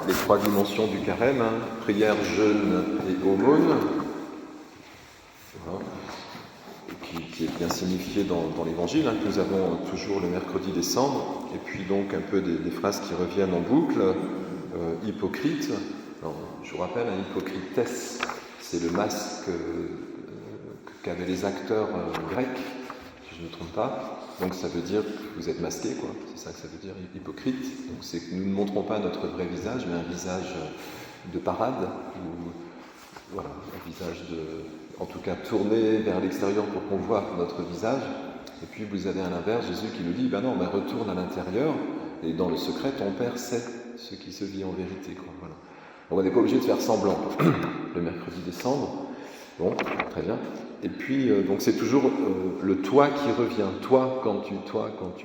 les trois dimensions du carême, hein, prière, jeûne et aumône, voilà, qui est bien signifié dans l'Évangile, hein, que nous avons toujours le mercredi des cendres, et puis donc un peu des phrases qui reviennent en boucle, hypocrite. Alors, je vous rappelle, un hypocrites, c'est le masque qu'avaient les acteurs grecs, si je ne me trompe pas. Donc ça veut dire que vous êtes masqué, quoi. C'est ça que ça veut dire, hypocrite. Donc c'est que nous ne montrons pas notre vrai visage, mais un visage de parade, ou voilà, un visage en tout cas tourné vers l'extérieur pour qu'on voit notre visage. Et puis vous avez à l'inverse Jésus qui nous dit, ben non, ben retourne à l'intérieur, et dans le secret, ton Père sait ce qui se vit en vérité, quoi. Voilà. Donc on n'est pas obligé de faire semblant le mercredi des cendres. Bon, très bien. Et puis, donc c'est toujours le toi qui revient. Toi quand tu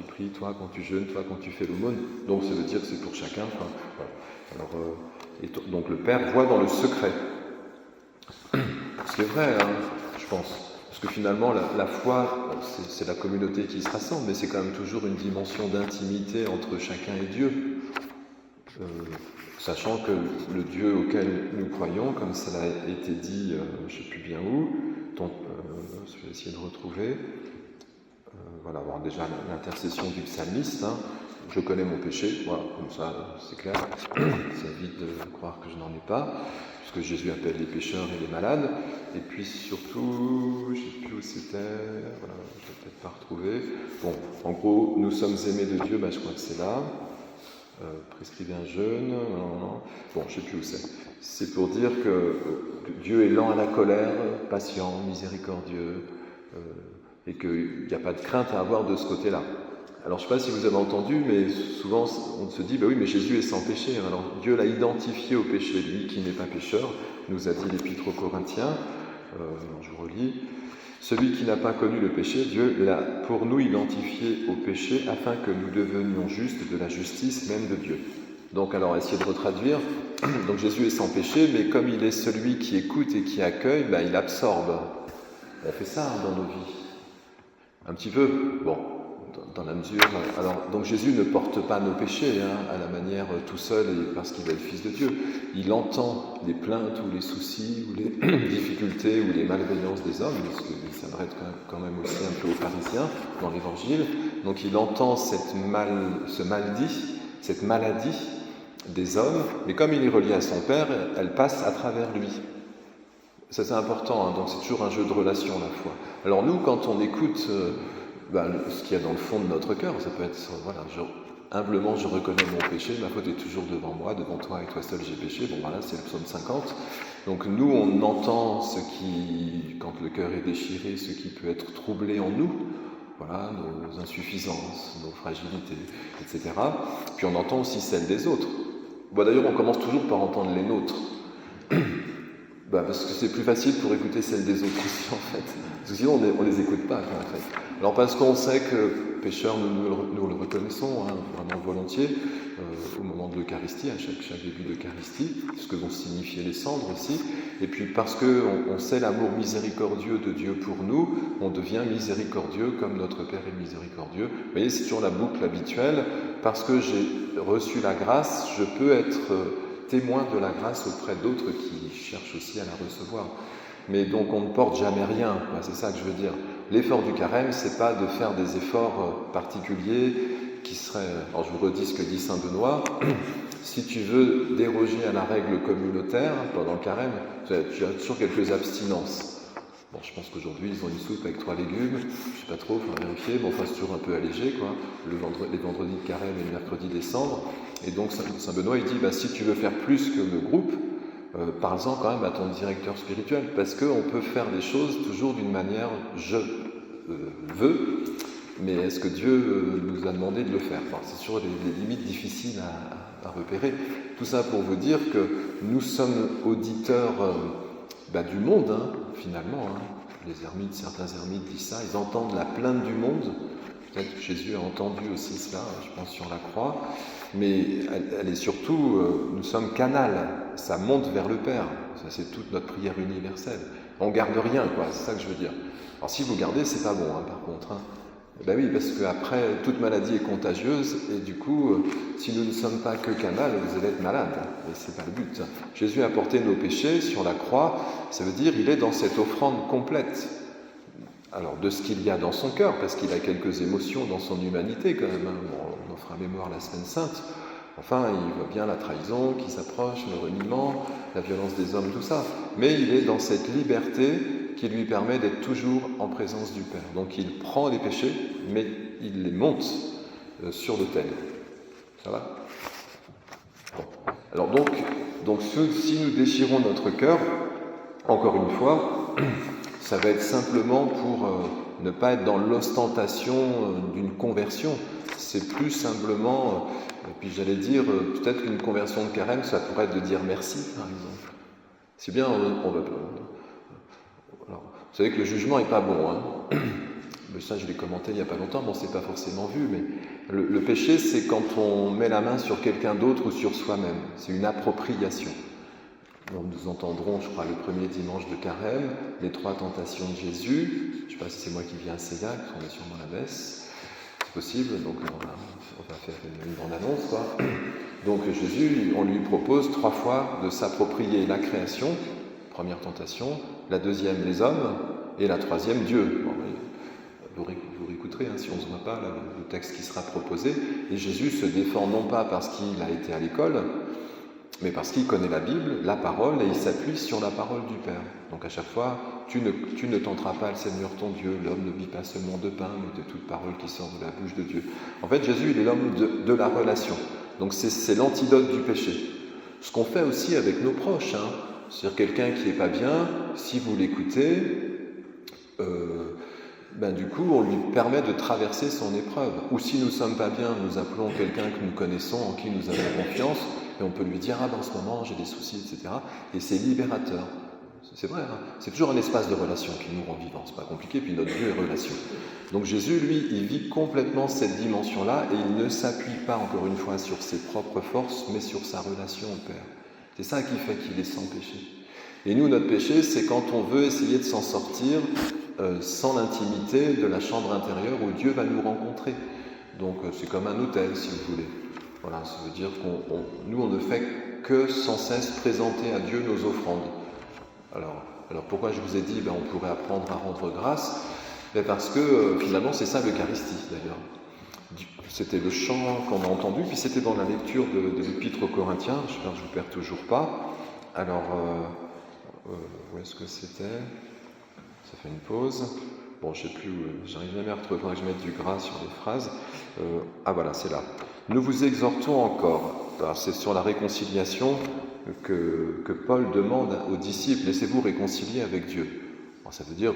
pries, toi quand tu jeûnes, toi quand tu fais l'aumône. Donc ça veut dire que c'est pour chacun, quoi. Voilà. Alors, donc le Père voit dans le secret. Ce qui est vrai, hein, je pense. Parce que finalement, la foi, c'est la communauté qui se rassemble, mais c'est quand même toujours une dimension d'intimité entre chacun et Dieu. Sachant que le Dieu auquel nous croyons, comme cela a été dit, je ne sais plus bien où, je vais essayer de retrouver, voilà, bon, déjà l'intercession du psalmiste, hein, je connais mon péché, voilà, comme ça c'est clair, ça évite de croire que je n'en ai pas, puisque Jésus appelle les pécheurs et les malades, et puis surtout, je ne sais plus où c'était, voilà, je ne vais peut-être pas retrouver, bon, en gros, nous sommes aimés de Dieu, je crois que c'est là, prescrivez un jeûne, non. Bon, je ne sais plus où c'est. C'est pour dire que Dieu est lent à la colère, patient, miséricordieux, et qu'il n'y a pas de crainte à avoir de ce côté-là. Alors je ne sais pas si vous avez entendu, mais souvent on se dit, oui, mais Jésus est sans péché. Alors Dieu l'a identifié au péché, lui qui n'est pas pécheur, nous a dit l'Épître aux Corinthiens, je vous relis. Celui qui n'a pas connu le péché, Dieu l'a pour nous identifié au péché afin que nous devenions justes de la justice même de Dieu. Donc alors, essayez de retraduire. Donc Jésus est sans péché, mais comme il est celui qui écoute et qui accueille, il absorbe. On fait ça dans nos vies. Un petit peu, bon, dans la mesure... Alors, donc Jésus ne porte pas nos péchés, à la manière tout seul et parce qu'il est le Fils de Dieu. Il entend les plaintes ou les soucis ou les difficultés ou les malveillances des hommes, parce qu'il s'adresse quand même aussi un peu aux pharisiens dans l'Évangile. Donc il entend cette maladie des hommes, mais comme il est relié à son Père, elle passe à travers lui. Ça c'est important, donc c'est toujours un jeu de relations la foi. Alors nous, quand on écoute ce qu'il y a dans le fond de notre cœur, ça peut être, voilà, humblement je reconnais mon péché, ma faute est toujours devant moi, devant toi et toi seul j'ai péché, bon voilà, c'est le psaume 50. Donc nous, on entend quand le cœur est déchiré, ce qui peut être troublé en nous, voilà, nos insuffisances, nos fragilités, etc. Puis on entend aussi celles des autres. Bon, d'ailleurs, on commence toujours par entendre les nôtres. Parce que c'est plus facile pour écouter celles des autres aussi, en fait. Parce que sinon, on les écoute pas, en fait. Alors, parce qu'on sait que pécheurs, nous le reconnaissons, vraiment volontiers, au moment de l'Eucharistie, à chaque début d'Eucharistie, ce que vont signifier les cendres aussi. Et puis, parce qu'on sait l'amour miséricordieux de Dieu pour nous, on devient miséricordieux comme notre Père est miséricordieux. Vous voyez, c'est toujours la boucle habituelle. Parce que j'ai reçu la grâce, je peux être témoin de la grâce auprès d'autres qui cherchent aussi à la recevoir. Mais donc on ne porte jamais rien, c'est ça que je veux dire. L'effort du carême, c'est pas de faire des efforts particuliers qui seraient... Alors je vous redis ce que dit saint Benoît, si tu veux déroger à la règle communautaire pendant le carême, tu as toujours quelques abstinences. Bon, je pense qu'aujourd'hui, ils ont une soupe avec 3 légumes, je ne sais pas trop, il faut vérifier, mais enfin, c'est toujours un peu allégé, quoi, les vendredis de carême et le mercredi des cendres. Et donc, saint Benoît, il dit, si tu veux faire plus que le groupe, parle-en quand même à ton directeur spirituel, parce qu'on peut faire des choses toujours d'une manière « je veux », mais est-ce que Dieu nous a demandé de le faire? C'est toujours des limites difficiles à repérer. Tout ça pour vous dire que nous sommes auditeurs... du monde, finalement. Les ermites, certains ermites disent ça, ils entendent la plainte du monde. Peut-être que Jésus a entendu aussi cela, je pense, sur la croix. Mais elle est surtout, nous sommes canal, ça monte vers le Père. Ça, c'est toute notre prière universelle. On ne garde rien, c'est ça que je veux dire. Alors si vous gardez, c'est pas bon, par contre. Ben oui, parce qu'après, toute maladie est contagieuse, et du coup, si nous ne sommes pas que canal, vous allez être malade, et c'est pas le but. Jésus a porté nos péchés sur la croix, ça veut dire il est dans cette offrande complète. Alors, de ce qu'il y a dans son cœur, parce qu'il a quelques émotions dans son humanité quand même, hein. Bon, on en fera mémoire la semaine sainte. Enfin, il voit bien la trahison qui s'approche, le reniement, la violence des hommes, tout ça. Mais il est dans cette liberté qui lui permet d'être toujours en présence du Père. Donc il prend les péchés, mais il les monte sur l'autel. Ça va ? Bon. Alors donc si nous déchirons notre cœur, encore une fois, ça va être simplement pour ne pas être dans l'ostentation d'une conversion. C'est plus simplement, et puis j'allais dire, peut-être qu'une conversion de carême, ça pourrait être de dire merci, par exemple. C'est bien, on va... Alors, vous savez que le jugement n'est pas bon, hein. Mais ça, je l'ai commenté il n'y a pas longtemps, bon, c'est pas forcément vu, mais le péché, c'est quand on met la main sur quelqu'un d'autre ou sur soi-même. C'est une appropriation. Donc, nous entendrons, je crois, le premier dimanche de carême, les 3 tentations de Jésus. Je ne sais pas si c'est moi qui viens à Seillac, on est sûrement à la messe. C'est possible, donc on va faire une bande-annonce, quoi. Donc Jésus, on lui propose 3 fois de s'approprier la création, première tentation, la deuxième les hommes, et la troisième Dieu. Bon, vous réécouterez, hein, si on ne se voit pas, là, le texte qui sera proposé. Et Jésus se défend non pas parce qu'il a été à l'école, mais parce qu'il connaît la Bible, la parole, et il s'appuie sur la parole du Père. Donc à chaque fois, tu ne tenteras pas le Seigneur ton Dieu, l'homme ne vit pas seulement de pain, mais de toute parole qui sort de la bouche de Dieu. En fait, Jésus, il est l'homme de la relation. Donc c'est l'antidote du péché. Ce qu'on fait aussi avec nos proches, hein. C'est-à-dire quelqu'un qui n'est pas bien, si vous l'écoutez, du coup, on lui permet de traverser son épreuve. Ou si nous ne sommes pas bien, nous appelons quelqu'un que nous connaissons, en qui nous avons confiance, et on peut lui dire « Ah, en ce moment, j'ai des soucis, etc. » Et c'est libérateur. C'est vrai, hein, c'est toujours un espace de relation qui nous rend vivants. C'est pas compliqué, puis notre Dieu est relation. Donc Jésus, lui, il vit complètement cette dimension-là, et il ne s'appuie pas, encore une fois, sur ses propres forces, mais sur sa relation au Père. C'est ça qui fait qu'il est sans péché. Et nous, notre péché, c'est quand on veut essayer de s'en sortir sans l'intimité de la chambre intérieure où Dieu va nous rencontrer. Donc c'est comme un hôtel, si vous voulez. Voilà, ça veut dire nous, on ne fait que sans cesse présenter à Dieu nos offrandes. Alors pourquoi je vous ai dit, on pourrait apprendre à rendre grâce ? Parce que finalement, c'est ça l'Eucharistie, d'ailleurs. C'était le chant qu'on a entendu, puis c'était dans la lecture de l'Épître aux Corinthiens. J'espère que je ne vous perds toujours pas. Alors, où est-ce que c'était ? Ça fait une pause. Bon, je ne sais plus, j'arrive jamais à retrouver, il faudrait que je mette du gras sur les phrases. Voilà, c'est là. Nous vous exhortons encore. Alors, c'est sur la réconciliation que Paul demande aux disciples, laissez-vous réconcilier avec Dieu. Alors, ça veut dire,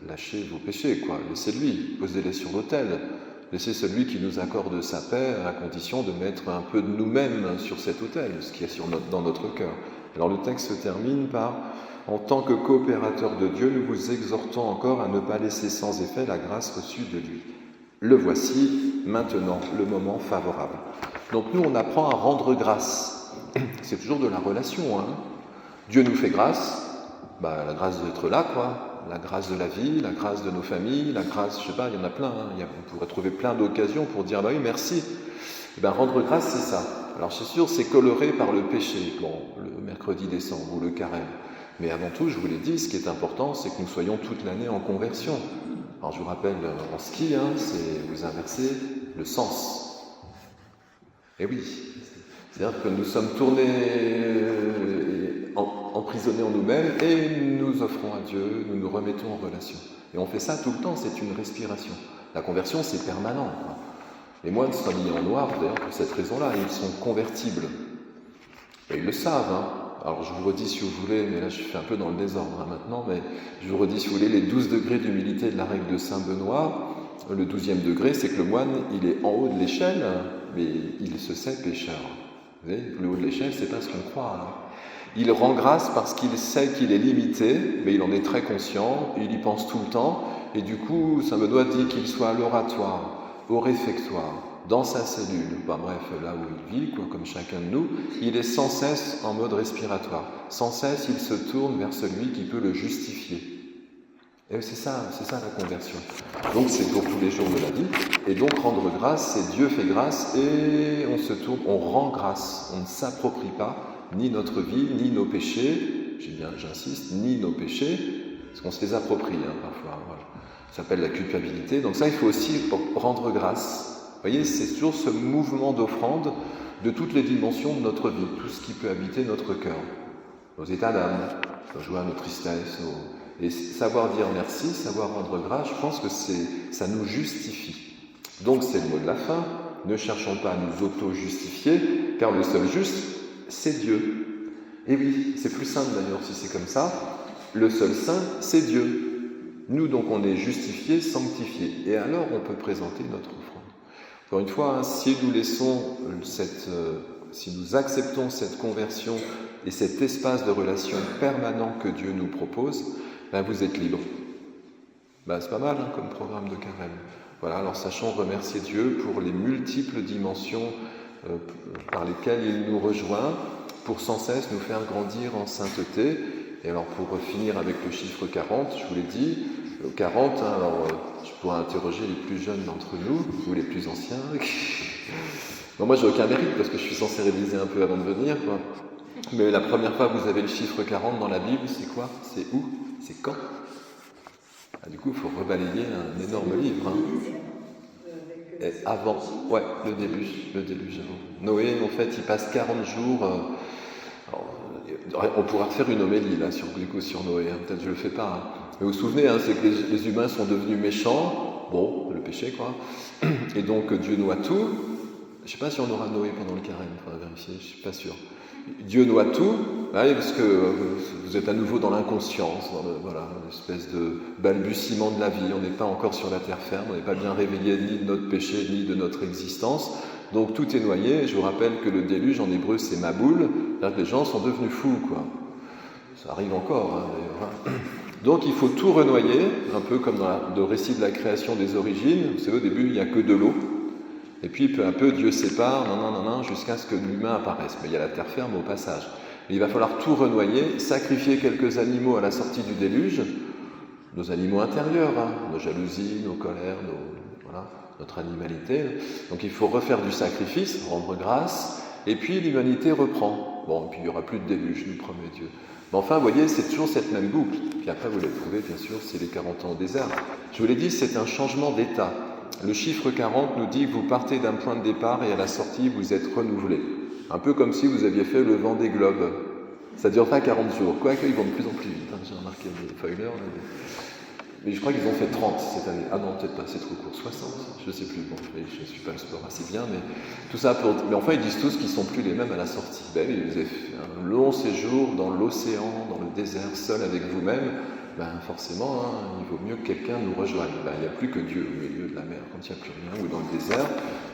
lâchez vos péchés, quoi. Laissez-lui, posez-les sur l'autel. Laissez celui qui nous accorde sa paix à condition de mettre un peu de nous-mêmes sur cet autel, ce qui est dans notre cœur. Alors le texte se termine par « En tant que coopérateur de Dieu, nous vous exhortons encore à ne pas laisser sans effet la grâce reçue de lui. Le voici, maintenant, le moment favorable. » Donc nous, on apprend à rendre grâce. C'est toujours de la relation, hein. Dieu nous fait grâce, la grâce d'être là, quoi. La grâce de la vie, la grâce de nos familles, la grâce, je sais pas, il y en a plein, hein. On pourrait trouver plein d'occasions pour dire, oui, merci. Rendre grâce, c'est ça. Alors c'est sûr, c'est coloré par le péché, le mercredi décembre ou le carême. Mais avant tout, je vous l'ai dit, ce qui est important, c'est que nous soyons toute l'année en conversion. Alors je vous rappelle, en ski, c'est vous inversez le sens. Et oui, c'est-à-dire que nous sommes emprisonnés en nous-mêmes et nous offrons à Dieu, nous nous remettons en relation. Et on fait ça tout le temps, c'est une respiration. La conversion, c'est permanent, quoi. Les moines sont habillés en noir, d'ailleurs, pour cette raison-là, ils sont convertibles. Et ils le savent, hein. Alors je vous redis si vous voulez, mais là je suis un peu dans le désordre maintenant, mais je vous redis si vous voulez les 12 degrés d'humilité de la règle de Saint Benoît. Le 12e degré, c'est que le moine, il est en haut de l'échelle, mais il se sait pécheur. Vous voyez, le haut de l'échelle, c'est pas ce qu'on croit, hein. Il rend grâce parce qu'il sait qu'il est limité, mais il en est très conscient, il y pense tout le temps, et du coup, Saint Benoît dit qu'il soit à l'oratoire, au réfectoire, dans sa cellule, bref, là où il vit, comme chacun de nous, il est sans cesse en mode respiratoire. Sans cesse, il se tourne vers celui qui peut le justifier. Et c'est ça la conversion. Donc c'est pour tous les jours de la vie. Et donc rendre grâce, c'est Dieu fait grâce et on se tourne, on rend grâce. On ne s'approprie pas ni notre vie, ni nos péchés, j'insiste, ni nos péchés, parce qu'on se les approprie parfois. Voilà. Ça s'appelle la culpabilité. Donc ça, il faut aussi rendre grâce. Vous voyez, c'est toujours ce mouvement d'offrande de toutes les dimensions de notre vie, tout ce qui peut habiter notre cœur, nos états d'âme, nos joies, nos tristesses, et savoir dire merci, savoir rendre grâce, je pense que ça nous justifie. Donc c'est le mot de la fin, ne cherchons pas à nous auto-justifier, car le seul juste, c'est Dieu. Et oui, c'est plus simple d'ailleurs si c'est comme ça, le seul saint, c'est Dieu. Nous donc on est justifiés, sanctifiés, et alors on peut présenter notre offrande. Encore une fois, si nous laissons si nous acceptons cette conversion et cet espace de relation permanent que Dieu nous propose, vous êtes libre. C'est pas mal comme programme de carême. Voilà, alors sachons remercier Dieu pour les multiples dimensions par lesquelles il nous rejoint pour sans cesse nous faire grandir en sainteté. Et alors pour finir avec le chiffre 40, je vous l'ai dit, 40, alors je pourrais interroger les plus jeunes d'entre nous, ou les plus anciens. Bon, moi j'ai aucun mérite parce que je suis censé réviser un peu avant de venir, quoi. Mais la première fois que vous avez le chiffre 40 dans la Bible, c'est quoi? C'est où? C'est quand? Du coup, il faut rebalayer un énorme livre. Et avant, ouais, le déluge avant. Noé, en fait, il passe 40 jours. On pourra refaire une homélie là sur Noé, peut-être je le fais pas. Mais vous vous souvenez, c'est que les humains sont devenus méchants, le péché quoi. Et donc Dieu noie tout. Je ne sais pas si on aura Noé pendant le carême, il faudra vérifier, je ne suis pas sûr. Dieu noie tout, parce que vous êtes à nouveau dans l'inconscience, dans une espèce de balbutiement de la vie. On n'est pas encore sur la terre ferme, on n'est pas bien réveillé ni de notre péché, ni de notre existence. Donc tout est noyé. Je vous rappelle que le déluge en hébreu c'est Maboul, c'est-à-dire que les gens sont devenus fous, quoi. Ça arrive encore, d'ailleurs. Donc il faut tout renoyer, un peu comme dans le récit de la création des origines. Vous savez, au début il n'y a que de l'eau. Et puis peu à peu, Dieu sépare, jusqu'à ce que l'humain apparaisse. Mais il y a la terre ferme au passage. Mais il va falloir tout renoyer, sacrifier quelques animaux à la sortie du déluge, nos animaux intérieurs, nos jalousies, nos colères, notre animalité. Donc il faut refaire du sacrifice, rendre grâce, et puis l'humanité reprend. Et puis il n'y aura plus de déluge, nous promet Dieu. Mais enfin, vous voyez, c'est toujours cette même boucle. Puis après, vous l'avez trouvé, bien sûr, c'est les 40 ans au désert. Je vous l'ai dit, c'est un changement d'état. Le chiffre 40 nous dit que vous partez d'un point de départ et à la sortie, vous êtes renouvelé. Un peu comme si vous aviez fait le Vendée Globe. Ça ne dure pas 40 jours, quoique ils vont de plus en plus vite. J'ai remarqué les feuilles d'heure. Mais je crois qu'ils ont fait 30 cette année. Ah non, peut-être pas, c'est trop court. 60, je ne sais plus. Je ne suis pas le sport assez bien, mais tout ça pour... Mais enfin, ils disent tous qu'ils ne sont plus les mêmes à la sortie. Vous avez fait un long séjour dans l'océan, dans le désert, seul avec vous-même. Forcément, il vaut mieux que quelqu'un nous rejoigne. Il n'y a plus que Dieu au milieu de la mer, quand il n'y a plus rien, ou dans le désert.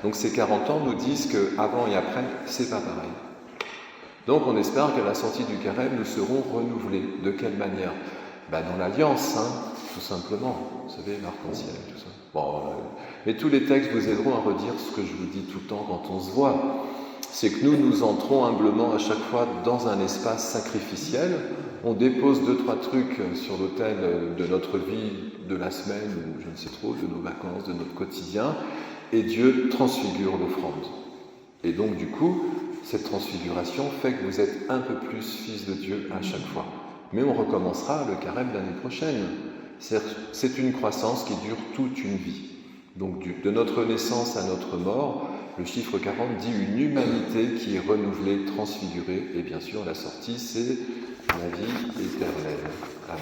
Donc ces 40 ans nous disent qu'avant et après, c'est pas pareil. Donc on espère qu'à la sortie du carême, nous serons renouvelés. De quelle manière? Dans l'alliance, tout simplement. Vous savez, l'arc-en-ciel, tout ça. Mais tous les textes vous aideront à redire ce que je vous dis tout le temps quand on se voit. C'est que nous entrons humblement à chaque fois dans un espace sacrificiel. On dépose 2-3 trucs sur l'autel de notre vie, de la semaine, ou je ne sais trop, de nos vacances, de notre quotidien, et Dieu transfigure l'offrande. Et donc, du coup, cette transfiguration fait que vous êtes un peu plus fils de Dieu à chaque fois. Mais on recommencera le carême l'année prochaine. C'est une croissance qui dure toute une vie. Donc, de notre naissance à notre mort, le chiffre 40 dit une humanité qui est renouvelée, transfigurée, et bien sûr, la sortie, c'est la vie éternelle. Amen.